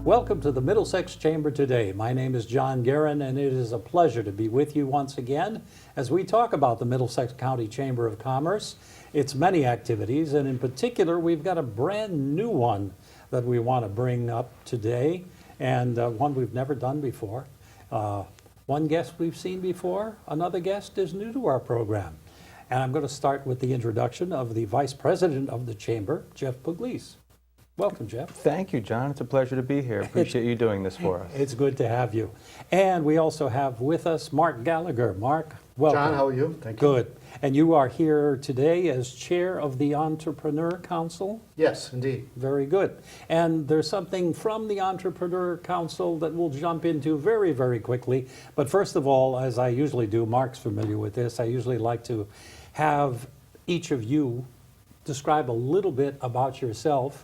Welcome to the Middlesex Chamber today. My name is John GUERIN, and it is a pleasure to be with you once again as we talk about the Middlesex County Chamber of Commerce, its many activities, and in particular, we've got a brand new one that we want to bring up today, and one we've never done before. One guest we've seen before, another guest is new to our program. And I'm going to start with the introduction of the Vice President of the Chamber, Jeff Pugliese. Welcome, Jeff. Thank you, John. It's a pleasure to be here. Appreciate you doing this for us. It's good to have you. And we also have with us Marc Gallagher. Marc, welcome. John, how are you? Thank you. Good. And you are here today as Chair of the Entrepreneur Council? Yes, indeed. Very good. And there's something from the Entrepreneur Council that we'll jump into very, very quickly. But first of all, as I usually do, Marc's familiar with this, I usually like to have each of you describe a little bit about yourself.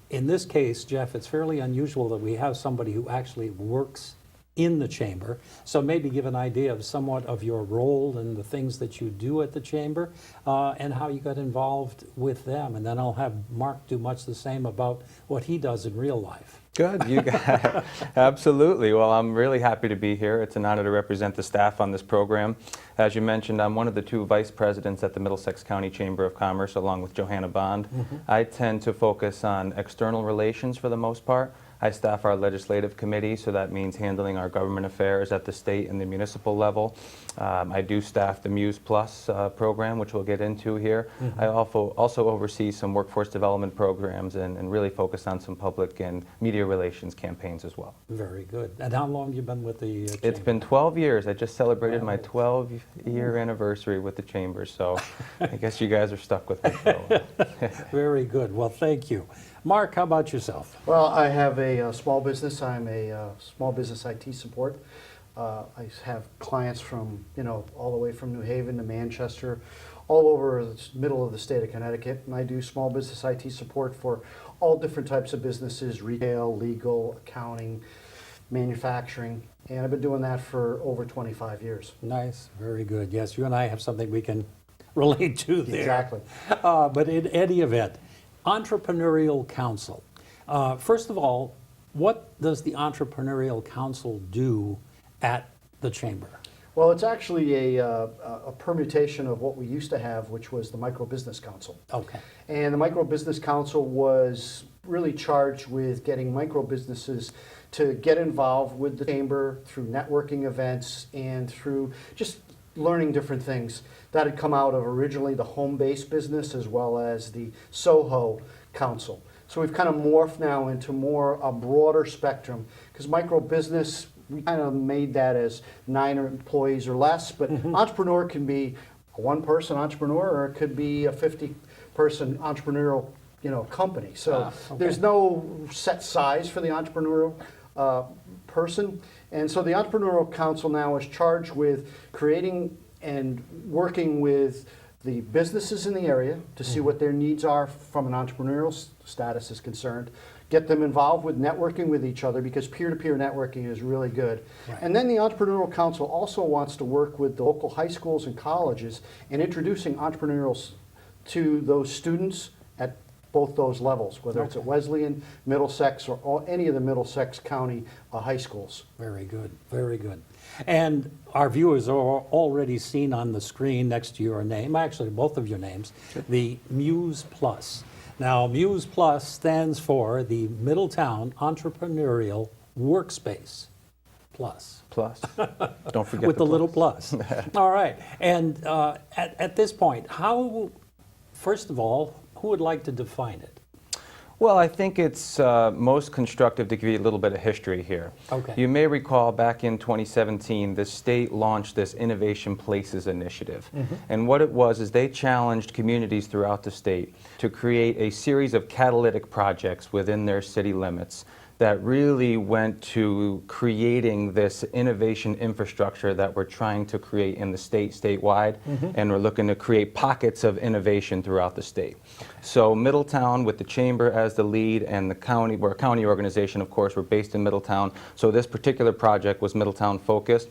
In this case, Jeff, it's fairly unusual that we have somebody who actually works in the chamber. So maybe give an idea of somewhat of your role and the things that you do at the chamber and how you got involved with them. And then I'll have Marc do much the same about what he does in real life. Good, you got it. Absolutely. Well, I'm really happy to be here. It's an honor to represent the staff on this program. As you mentioned, I'm one of the two vice presidents at the Middlesex County Chamber of Commerce, along with Johanna Bond. I tend to focus on external relations for the most part. I staff our legislative committee, so that means handling our government affairs at the state and the municipal level. I do staff the MEWS program, which we'll get into here. I also oversee some workforce development programs and really focus on some public and media relations campaigns as well. Very good. And how long have you been with the chamber? It's been 12 years. I just celebrated my 12-year anniversary with the chamber, so I guess you guys are stuck with me for a while. Very good. Well, thank you. Marc, how about yourself? Well, I have a small business. I'm a small business IT support. I have clients from, all the way from New Haven to Manchester, all over the middle of the state of Connecticut. And I do small business IT support for all different types of businesses, retail, legal, accounting, manufacturing. And I've been doing that for over 25 years. Nice. Very good. Yes, you and I have something we can relate to there. Exactly. But in any event, Entrepreneurial Council. First of all, what does the Entrepreneurial Council do at the chamber? Well, it's actually a permutation of what we used to have, which was the Micro Business Council. Okay. And the Micro Business Council was really charged with getting micro businesses to get involved with the chamber through networking events and through just learning different things. That had come out of originally the home-based business as well as the Soho Council. So we've kind of morphed now into a broader spectrum, because micro business, we kind of made that as 9 employees or less, but entrepreneur can be a one-person entrepreneur, or it could be a 50-person entrepreneurial company. So there's no set size for the entrepreneurial person. And so the Entrepreneurial Council now is charged with creating and working with the businesses in the area to see what their needs are from an entrepreneurial status is concerned, get them involved with networking with each other, because peer-to-peer networking is really good. Right. And then the Entrepreneurial Council also wants to work with the local high schools and colleges in introducing entrepreneurials to those students at both those levels, whether it's at Wesleyan, Middlesex, or any of the Middlesex County high schools. Very good, very good. And our viewers are already seen on the screen next to your name, actually both of your names, the MEWS+. Now, MEWS+ stands for the Middletown Entrepreneurial Workspace Plus. Don't forget with the little plus. All right. And at this point, first of all, who would like to define it? Well, I think it's most constructive to give you a little bit of history here. Okay. You may recall back in 2017, the state launched this Innovation Places initiative. And what it was is they challenged communities throughout the state to create a series of catalytic projects within their city limits that really went to creating this innovation infrastructure that we're trying to create in the statewide, and we're looking to create pockets of innovation throughout the state. So Middletown, with the chamber as the lead, and the county, we're a county organization, of course, we're based in Middletown, so this particular project was Middletown focused.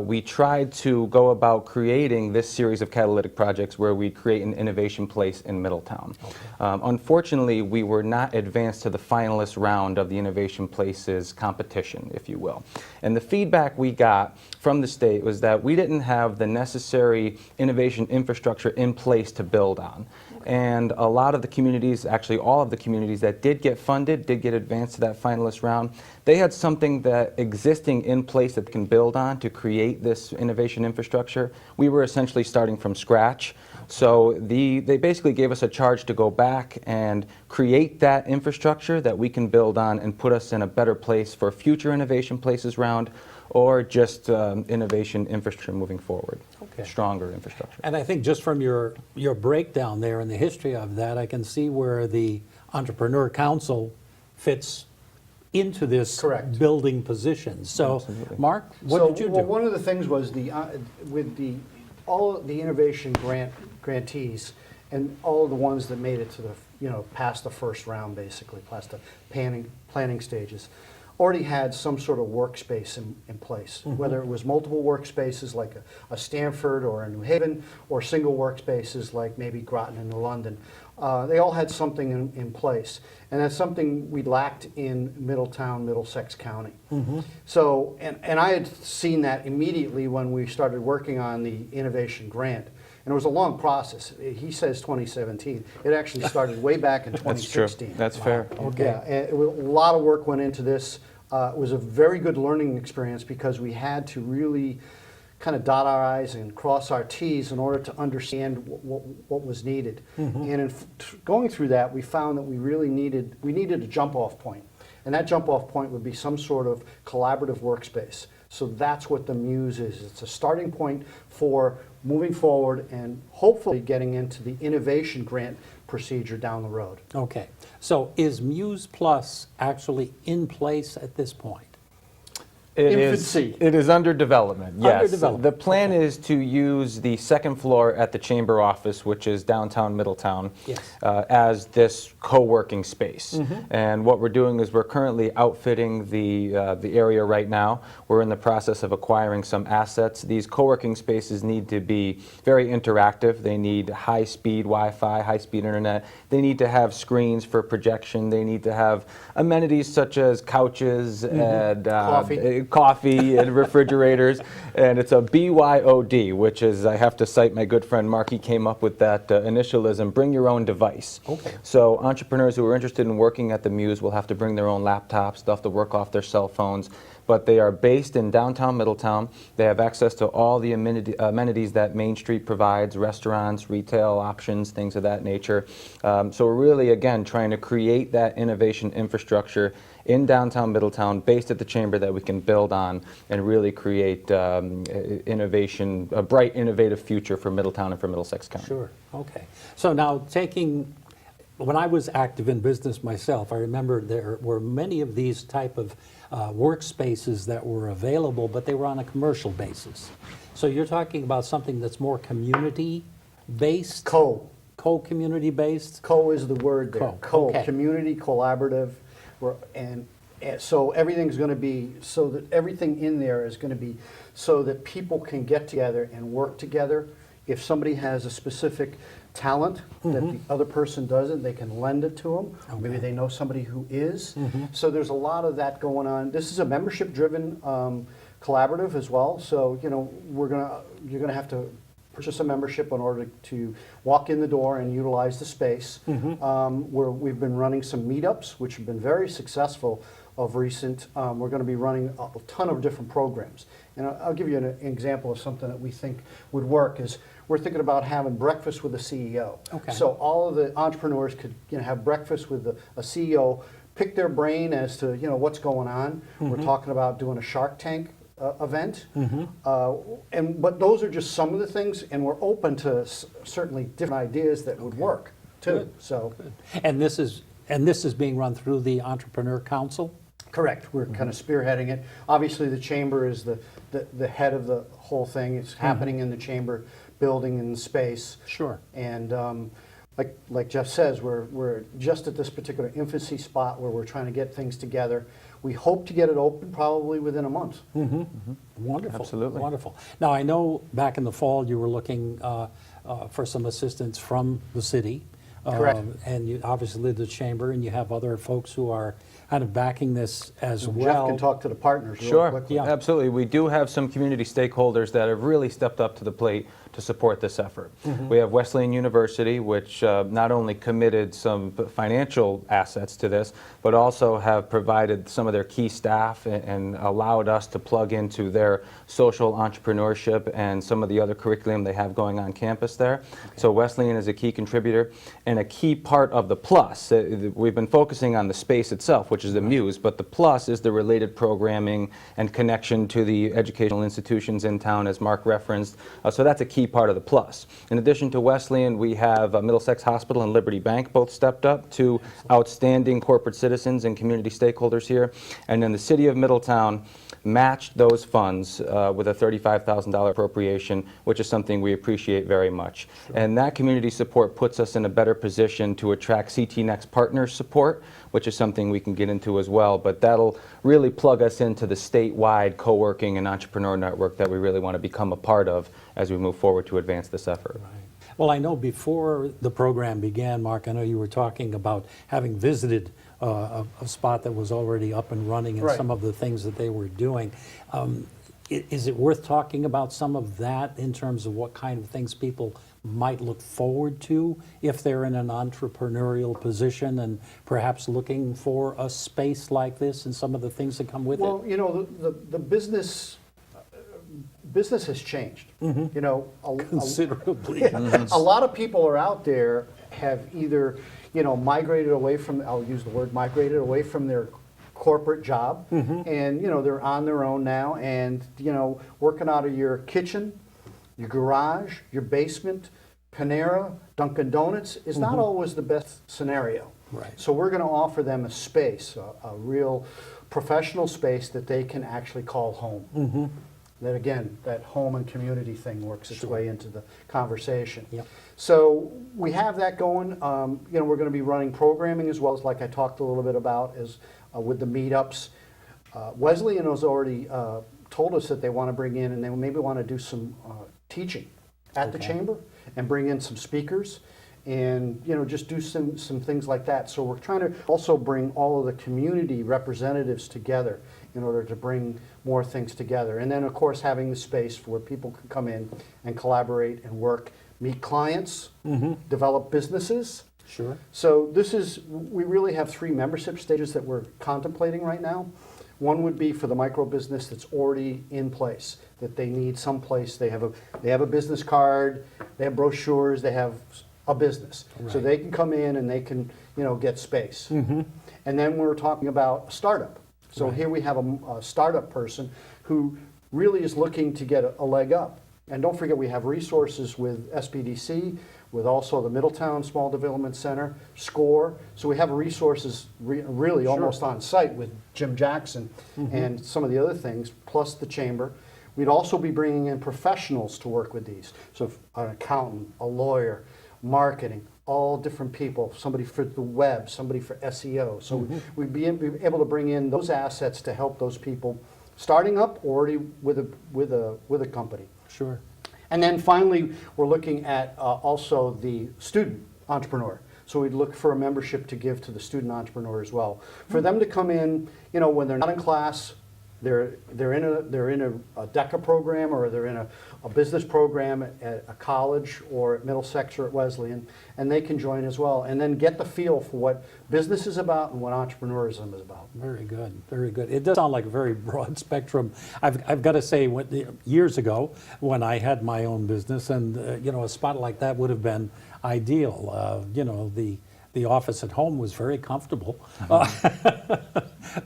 We tried to go about creating this series of catalytic projects where we create an innovation place in Middletown. Unfortunately, we were not advanced to the finalist round of the innovation innovation places competition, if you will. And the feedback we got from the state was that we didn't have the necessary innovation infrastructure in place to build on. And a lot of the communities, actually all of the communities that did get funded, did get advanced to that finalist round, they had something that existing in place that they can build on to create this innovation infrastructure. We were essentially starting from scratch. So they basically gave us a charge to go back and create that infrastructure that we can build on and put us in a better place for future innovation places round, or just innovation infrastructure moving forward. Okay. Stronger infrastructure. And I think just from your breakdown there and the history of that, I can see where the Entrepreneur Council fits into this Correct. building position. So, Absolutely. Mark, what So, did you do? well, one of the things was with all of the innovation grantees and all of the ones that made it to the past the first round, basically past the planning stages, already had some sort of workspace in place, whether it was multiple workspaces like a Stanford or a New Haven, or single workspaces like maybe Groton and New London. They all had something in place, and that's something we lacked in Middletown, Middlesex County. So, and I had seen that immediately when we started working on the innovation grant. And it was a long process. He says 2017. It actually started way back in 2016. That's true. That's fair. Okay. Yeah, and a lot of work went into this. It was a very good learning experience because we had to really kind of dot our I's and cross our T's in order to understand what was needed. And in going through that, we found that we really needed a jump-off point. And that jump-off point would be some sort of collaborative workspace. So that's what the MEWS is. It's a starting point for moving forward and hopefully getting into the innovation grant procedure down the road. Okay. So is MEWS Plus actually in place at this point? Infancy. It is under development, yes. Under development. The plan is to use the second floor at the chamber office, which is downtown Middletown, Yes. as this co-working space. And what we're doing is we're currently outfitting the area right now. We're in the process of acquiring some assets. These co-working spaces need to be very interactive. They need high-speed Wi-Fi, high-speed internet. They need to have screens for projection. They need to have amenities such as couches and coffee and refrigerators, and it's a BYOD, which is, I have to cite my good friend Marc. He came up with that initialism, bring your own device. Okay. So entrepreneurs who are interested in working at the MEWS will have to bring their own laptops. They'll have to work off their cell phones, but they are based in downtown Middletown. They have access to all the amenities that Main Street provides, restaurants, retail options, things of that nature. So we're really, again, trying to create that innovation infrastructure in downtown Middletown, based at the chamber, that we can build on and really create innovation, a bright, innovative future for Middletown and for Middlesex County. Sure. Okay. So now when I was active in business myself, I remember there were many of these type of workspaces that were available, but they were on a commercial basis. So you're talking about something that's more community-based? Co-community based? Co is the word there. Okay. Community, collaborative, and so everything's going to be, so that everything in there is going to be so that people can get together and work together. If somebody has a specific talent that the other person doesn't, they can lend it to them. Maybe they know somebody who is. So there's a lot of that going on. This is a membership-driven collaborative as well. So you're gonna have to purchase a membership in order to walk in the door and utilize the space. We've been running some meetups, which have been very successful of recent. We're going to be running a ton of different programs. And I'll give you an example of something that we think would work is we're thinking about having breakfast with the CEO. Okay. So all of the entrepreneurs could have breakfast with a CEO, pick their brain as to what's going on. We're talking about doing a Shark Tank event, but those are just some of the things, and we're open to certainly different ideas that would work too. Good. So, Good. And this is being run through the Entrepreneur Council? correct. We're kind of spearheading it. Obviously, the chamber is the head of the whole thing. It's happening in the chamber building and space. Sure. And like Jeff says, we're just at this particular infancy spot where we're trying to get things together. We hope to get it open probably within a month. Wonderful. Absolutely. Wonderful. Now, I know back in the fall you were looking for some assistance from the city. Correct. And you obviously live the chamber, and you have other folks who are kind of backing this as Jeff well. can talk to the partners real Sure, quickly. Yeah. absolutely. We do have some community stakeholders that have really stepped up to the plate to support this effort. We have Wesleyan University, which not only committed some financial assets to this, but also have provided some of their key staff and allowed us to plug into their social entrepreneurship and some of the other curriculum they have going on campus there. So Wesleyan is a key contributor and a key part of the plus. We've been focusing on the space itself, which is the MEWS, but the plus is the related programming and connection to the educational institutions in town, as Marc referenced. So that's a key part of the plus. In addition to Wesleyan, we have Middlesex Hospital and Liberty Bank both stepped up, two outstanding corporate citizens and community stakeholders here. And then the City of Middletown matched those funds with a $35,000 appropriation, which is something we appreciate very much. And that community support puts us in a better position to attract CT Next partner support, which is something we can get into as well. But that'll really plug us into the statewide co-working and entrepreneur network that we really want to become a part of as we move forward to advance this effort. Well, I know before the program began, Marc, I know you were talking about having visited a spot that was already up and running and Right. some of the things that they were doing. Is it worth talking about some of that in terms of what kind of things people might look forward to if they're in an entrepreneurial position and perhaps looking for a space like this and some of the things that come with Well, it? you know, the business has changed. You know, Considerably. a lot of people are out there have either, you know, migrated away from, I'll use the word migrated away from their corporate job, and, you know, they're on their own now and, you know, working out of your kitchen, your garage, your basement. Panera, Dunkin' Donuts is not always the best scenario. Right. So we're going to offer them a space, a real professional space that they can actually call home. That again, that home and community thing works its way into the conversation. Yep. So we have that going. You know, we're going to be running programming as well as, like I talked a little bit about, is with the meetups. Wesleyan has already told us that they want to bring in and they maybe want to do some teaching at the chamber and bring in some speakers and, you know, just do some things like that. So we're trying to also bring all of the community representatives together in order to bring more things together. And then, of course, having the space where people can come in and collaborate and work, meet clients, develop businesses. Sure. So this is, we really have 3 membership stages that we're contemplating right now. One would be for the micro business that's already in place, that they need some place. They have a business card, they have brochures, they have a business. So Right. they can come in and they can, you know, get space. And then we're talking about a startup. So Right. here we have a startup person who really is looking to get a leg up. And don't forget, we have resources with SBDC, with also the Middletown Small Development Center, SCORE. So we have resources really almost on site with Jim Jackson and some of the other things, plus the chamber. We'd also be bringing in professionals to work with these. So an accountant, a lawyer, marketing, all different people, somebody for the web, somebody for SEO. So we'd be able to bring in those assets to help those people starting up already with a company. Sure. And then finally, we're looking at also the student entrepreneur. So we'd look for a membership to give to the student entrepreneur as well. For them to come in, you know, when they're not in class, they're in a DECA program or they're in a business program at a college or at Middlesex or at Wesleyan, and they can join as well and then get the feel for what business is about and what entrepreneurism is about. Very good, very good. It does sound like a very broad spectrum. I've got to say, years ago, when I had my own business, and you know, a spot like that would have been ideal. You know, the office at home was very comfortable,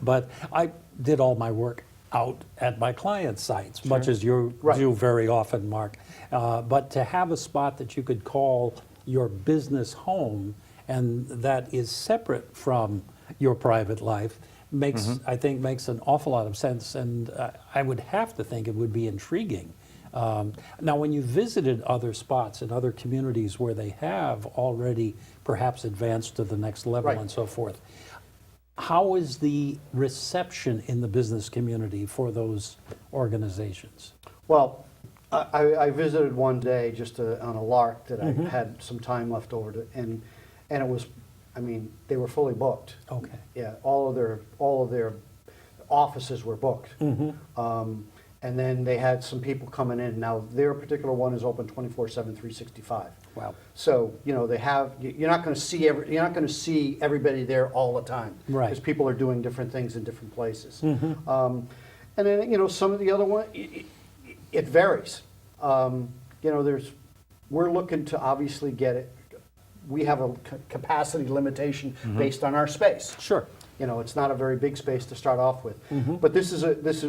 but I did all my work out at my client sites, much as you do very often, Marc. But to have a spot that you could call your business home and that is separate from your private life makes, I think, makes an awful lot of sense, and I would have to think it would be intriguing. Now, when you visited other spots in other communities where they have already perhaps advanced to the next level and so forth, how is the reception in the business community for those organizations? Well, I visited one day just on a lark that I had some time left over to, and it was I mean, they were fully booked. Okay. Yeah, all of their offices were booked. And then they had some people coming in. Now, their particular one is open 24/7, 365. Wow. So, you know, you're not going to see everybody there all the time. Right. Because people are doing different things in different places. And then, you know, some of the other one, it varies. You know, we're looking to obviously get it. We have a capacity limitation based on our space. Sure. You know, it's not a very big space to start off with. But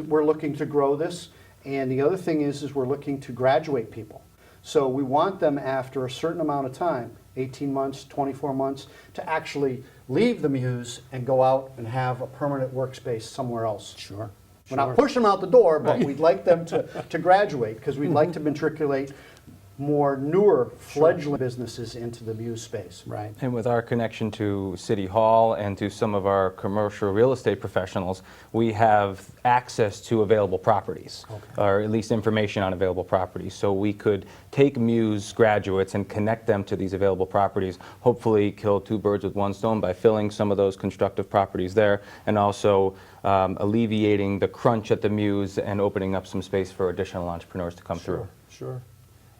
we're looking to grow this. And the other thing is we're looking to graduate people. So we want them after a certain amount of time, 18 months, 24 months, to actually leave the MEWS and go out and have a permanent workspace somewhere else. Sure. We're not pushing them out the door, but we'd like them to graduate, because we'd like to matriculate more newer fledgling businesses into the MEWS space. Right. And with our connection to City Hall and to some of our commercial real estate professionals, we have access to available properties, or at least information on available properties. So we could take MEWS graduates and connect them to these available properties, hopefully kill two birds with one stone by filling some of those constructive properties there, and also alleviating the crunch at the MEWS and opening up some space for additional entrepreneurs to come through. Sure.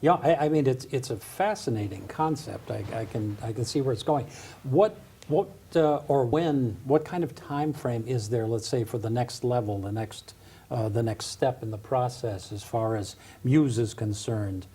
Yeah, I mean, it's a fascinating concept. I can see where it's going. What kind of time frame is there, let's say, for the next level, the next step in the process as far as MEWS is concerned?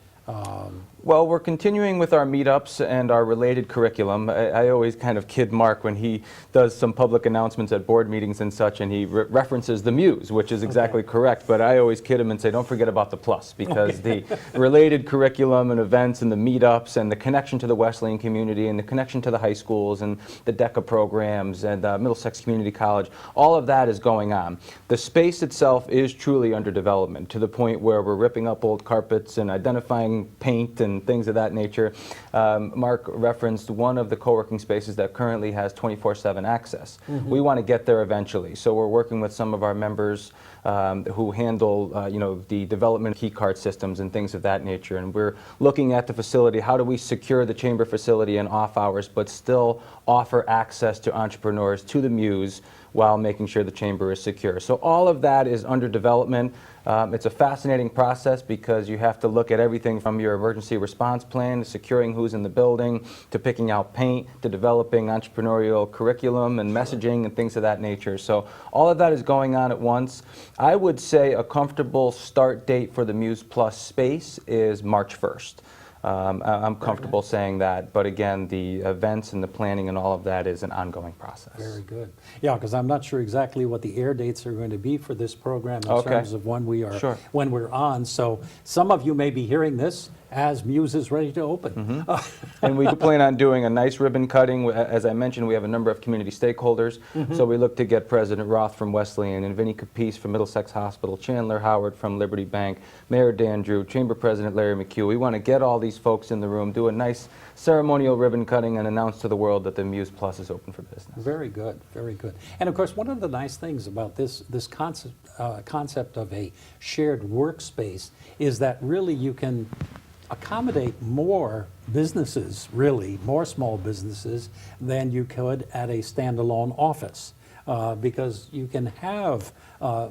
Well, we're continuing with our meetups and our related curriculum. I always kind of kid Marc when he does some public announcements at board meetings and such, and he references the MEWS, which is exactly correct, but I always kid him and say, don't forget about the plus, because the related curriculum and events and the meetups and the connection to the Wesleyan community and the connection to the high schools and the DECA programs and Middlesex Community College, all of that is going on. The space itself is truly under development, to the point where we're ripping up old carpets and identifying paint and things of that nature. Marc referenced one of the co-working spaces that currently has 24/7 access. We want to get there eventually, so we're working with some of our members who handle you know, the development of key card systems and things of that nature, and we're looking at the facility. How do we secure the chamber facility in off hours but still offer access to entrepreneurs to the MEWS while making sure the chamber is secure? So all of that is under development. It's a fascinating process, because you have to look at everything from your emergency response plan to securing who's in the building, to picking out paint, to developing entrepreneurial curriculum and messaging and things of that nature. So all of that is going on at once. I would say a comfortable start date for the MEWS Plus space is March 1st. I'm comfortable saying that, but again, the events and the planning and all of that is an ongoing process. Very good. Yeah, because I'm not sure exactly what the air dates are going to be for this program in terms of when we're on. So some of you may be hearing this as MEWS is ready to open. And we do plan on doing a nice ribbon cutting. As I mentioned, we have a number of community stakeholders. So we look to get President Roth from Wesleyan and Vinnie Capice from Middlesex Hospital, Chandler Howard from Liberty Bank, Mayor Dan Drew, Chamber President Larry McHugh. We want to get all these folks in the room, do a nice ceremonial ribbon cutting, and announce to the world that the MEWS Plus is open for business. Very good, very good. And of course, one of the nice things about this concept of a shared workspace is that really you can accommodate more businesses, really, more small businesses than you could at a standalone office, because you can have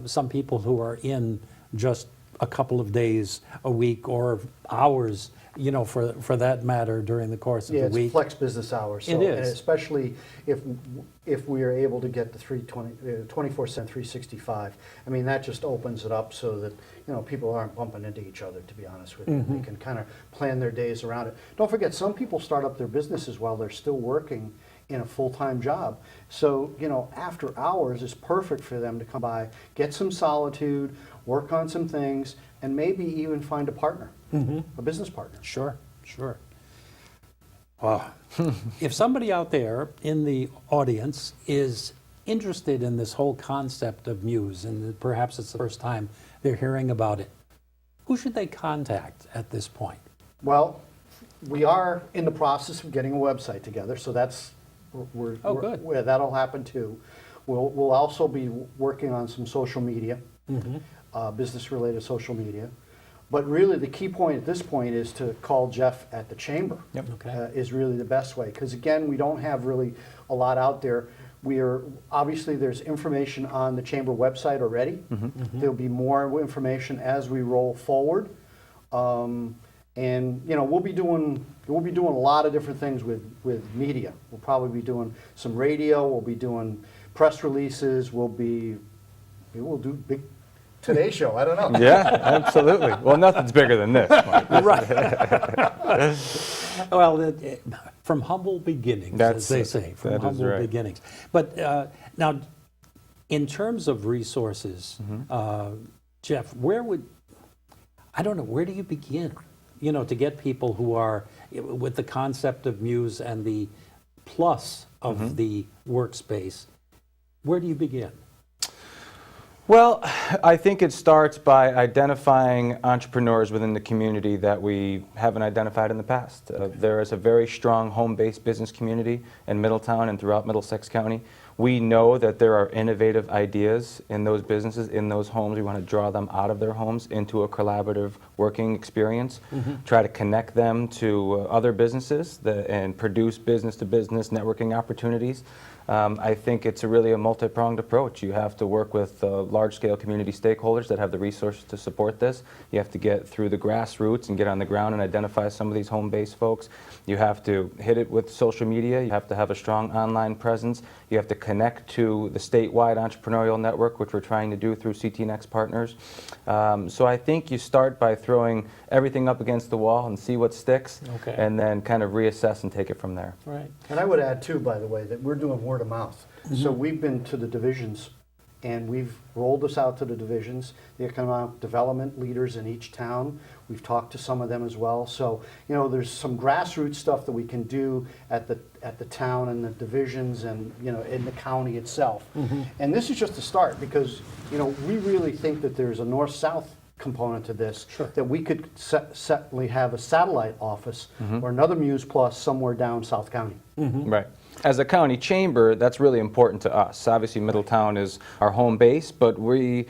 some people who are in just a couple of days a week or hours, you know, for that matter, during the course of the week. It's flex business hours. So, it is. And especially if we are able to get the 24/7, 365. I mean, that just opens it up so that, you know, people aren't bumping into each other, to be honest with you. They can kind of plan their days around it. Don't forget, some people start up their businesses while they're still working in a full-time job. So, you know, after hours is perfect for them to come by, get some solitude, work on some things, and maybe even find a partner, a business partner. Sure, sure. Wow. If somebody out there in the audience is interested in this whole concept of MEWS, and perhaps it's the first time they're hearing about it, who should they contact at this point? Well, we are in the process of getting a website together, so that's good. That'll happen too. We'll also be working on some social media, business-related social media. But really, the key point at this point is to call Jeff at the chamber. Yep. Okay. Is really the best way, because again, we don't have really a lot out there. Obviously, there's information on the chamber website already. There'll be more information as we roll forward. And you know, we'll be doing a lot of different things with media. We'll probably be doing some radio, we'll be doing press releases, we'll do big Today Show, I don't know. Yeah, absolutely. Well, nothing's bigger than this, Mike. Well, from humble beginnings, as they say, from that is humble right. beginnings. But now, in terms of resources, Jeff, where do you begin? You know, to get people who are with the concept of MEWS and the plus of the workspace, where do you begin? Well, I think it starts by identifying entrepreneurs within the community that we haven't identified in the past. There is a very strong home-based business community in Middletown and throughout Middlesex County. We know that there are innovative ideas in those businesses, in those homes. We want to draw them out of their homes into a collaborative working experience, try to connect them to other businesses and produce business-to-business networking opportunities. I think it's really a multi-pronged approach. You have to work with large-scale community stakeholders that have the resources to support this. You have to get through the grassroots and get on the ground and identify some of these home-based folks. You have to hit it with social media. You have to have a strong online presence. You have to connect to the statewide entrepreneurial network, which we're trying to do through CT Next Partners. So I think you start by throwing everything up against the wall and see what sticks, Okay. and then kind of reassess and take it from there. Right. And I would add too, by the way, that we're doing word of mouth. So we've been to the divisions and we've rolled this out to the divisions, the economic development leaders in each town. We've talked to some of them as well. So, you know, there's some grassroots stuff that we can do at the town and the divisions and, you know, in the county itself. And this is just the start because, you know, we really think that there's a north-south component to this, that we could certainly have a satellite office or another MEWS Plus somewhere down South County. Right. As a county chamber, that's really important to us. Obviously, Middletown is our home base, but we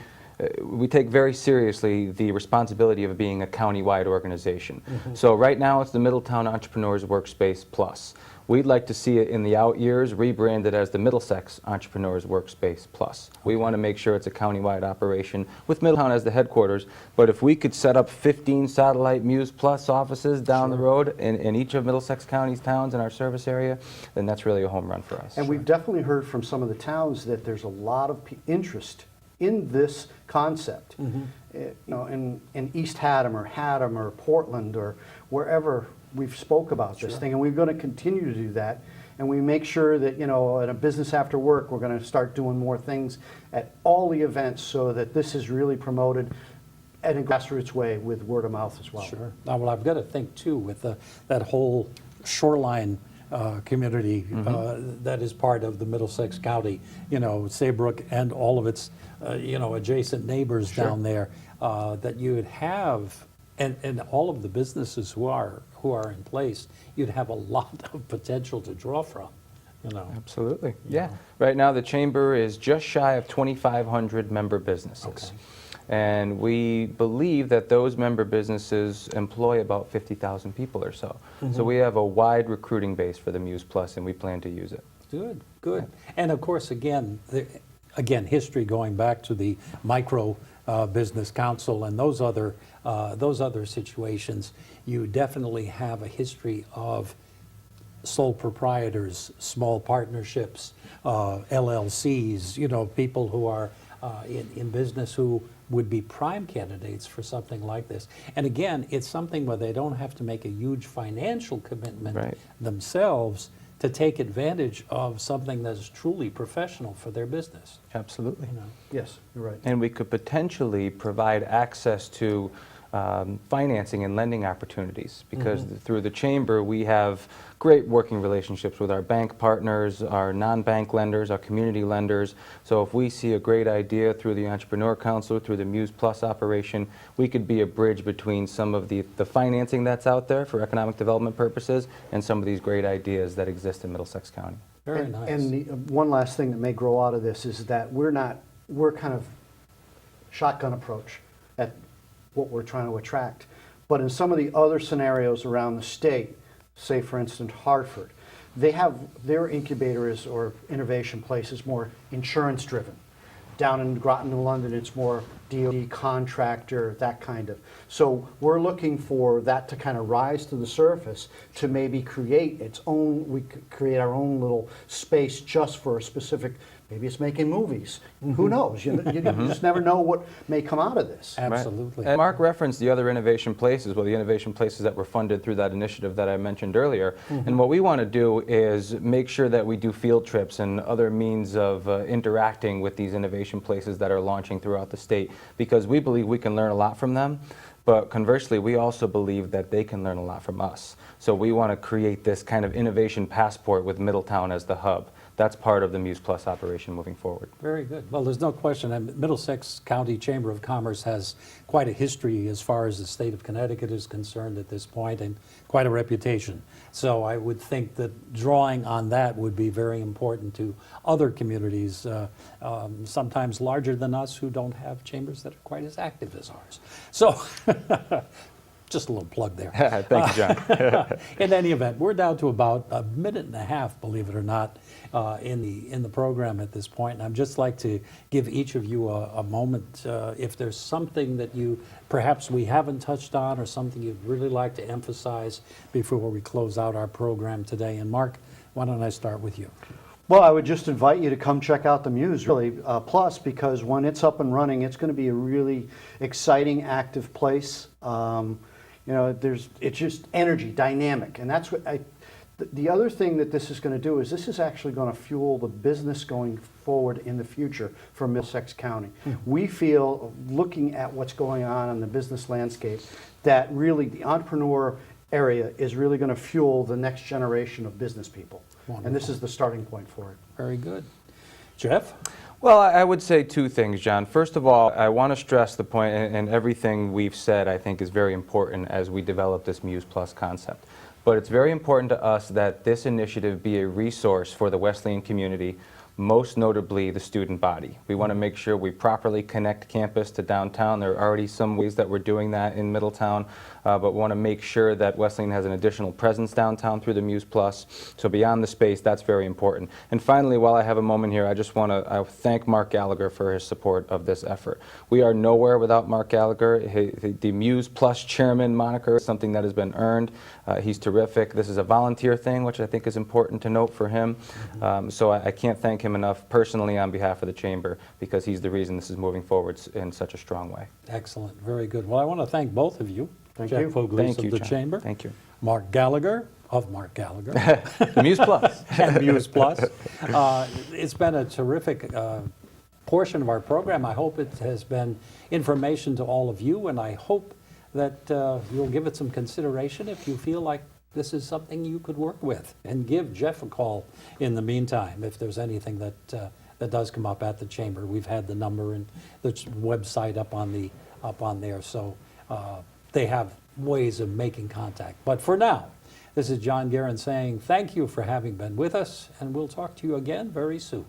take very seriously the responsibility of being a county-wide organization. So right now, it's the Middletown Entrepreneurs Workspace Plus. We'd like to see it in the out years rebranded as the Middlesex Entrepreneurs Workspace Plus. We want to make sure it's a county-wide operation with Middletown as the headquarters, but if we could set up 15 satellite MEWS Plus offices down the road in each of Middlesex County's towns in our service area, then that's really a home run for us. And we've definitely heard from some of the towns that there's a lot of interest in this concept. You know, in East Haddam or Portland or wherever we've spoke about this thing, and we're going to continue to do that. And we make sure that, you know, at a business after work, we're going to start doing more things at all the events so that this is really promoted in a grassroots way with word of mouth as well. Sure. Now, well, I've got to think too with that whole shoreline community that is part of the Middlesex County, you know, Saybrook and all of its, you know, adjacent neighbors down there, that you would have, and all of the businesses who are in place, you'd have a lot of potential to draw from, you know. Absolutely. Yeah. Right now, the chamber is just shy of 2,500 member businesses. Okay. And we believe that those member businesses employ about 50,000 people or so. So we have a wide recruiting base for the MEWS Plus, and we plan to use it. Good, good. And of course, again, history going back to the micro business council and those other situations, you definitely have a history of sole proprietors, small partnerships, LLCs, you know, people who are in business who would be prime candidates for something like this. And again, it's something where they don't have to make a huge financial commitment themselves to take advantage of something that's truly professional for their business. Absolutely. You know. Yes, you're right. And we could potentially provide access to financing and lending opportunities because through the chamber we have great working relationships with our bank partners, our non-bank lenders, our community lenders. So if we see a great idea through the Entrepreneur Council, through the MEWS Plus operation, we could be a bridge between some of the financing that's out there for economic development purposes and some of these great ideas that exist in Middlesex County. Very nice. And the one last thing that may grow out of this is that we're kind of shotgun approach what we're trying to attract. But in some of the other scenarios around the state, say for instance Hartford, they have their incubators or innovation places more insurance driven. Down in Groton and London, it's more DoD contractor, that kind of. So we're looking for that to kind of rise to the surface to maybe create its own, we could create our own little space just for a specific, maybe it's making movies. Who knows? You just never know what may come out of this. Absolutely. And Mark referenced the other innovation places, well, the innovation places that were funded through that initiative that I mentioned earlier. And what we want to do is make sure that we do field trips and other means of interacting with these innovation places that are launching throughout the state, because we believe we can learn a lot from them. But conversely, we also believe that they can learn a lot from us. So we want to create this kind of innovation passport with Middletown as the hub. That's part of the MEWS+ operation moving forward. Very good. Well, there's no question. Middlesex County Chamber of Commerce has quite a history as far as the state of Connecticut is concerned at this point, and quite a reputation. So I would think that drawing on that would be very important to other communities, sometimes larger than us, who don't have chambers that are quite as active as ours. So just a little plug there. Thank you, John. In any event, we're down to about a minute and a half, believe it or not, in the program at this point. And I'd just like to give each of you a moment, if there's something that perhaps we haven't touched on, or something you'd really like to emphasize before we close out our program today. And Mark, why don't I start with you? Well, I would just invite you to come check out the MEWS, really, Plus, because when it's up and running, it's going to be a really exciting, active place. You know, it's just energy, dynamic, and that's what the other thing that this is going to do is this is actually going to fuel the business going forward in the future for Middlesex County. We feel, looking at what's going on in the business landscape, that really the entrepreneur area is really going to fuel the next generation of business people. Wonderful. And this is the starting point for it. Very good. Jeff? Well, I would say two things, John. First of all, I want to stress the point, and everything we've said I think is very important as we develop this MEWS+ concept. But it's very important to us that this initiative be a resource for the Wesleyan community, most notably the student body. We want to make sure we properly connect campus to downtown. There are already some ways that we're doing that in Middletown, but we want to make sure that Wesleyan has an additional presence downtown through the MEWS+. So beyond the space, that's very important. And finally, while I have a moment here, I just want to thank Marc Gallagher for his support of this effort. We are nowhere without Marc Gallagher. The MEWS+ chairman moniker is something that has been earned. He's terrific. This is a volunteer thing, which I think is important to note for him. So I can't thank him enough personally on behalf of the Chamber, because he's the reason this is moving forward in such a strong way. Excellent. Very good. Well, I want to thank both of you. Thank Jeff you. Pugliese Thank you, of the John. Chamber. Thank you. Marc Gallagher of Marc Gallagher. The MEWS+. And MEWS+. It's been a terrific portion of our program. I hope it has been information to all of you, and I hope that you'll give it some consideration if you feel like this is something you could work with. And give Jeff a call in the meantime if there's anything that does come up at the Chamber. We've had the number and the website up on there, so they have ways of making contact. But for now, this is John GUERIN saying thank you for having been with us, and we'll talk to you again very soon.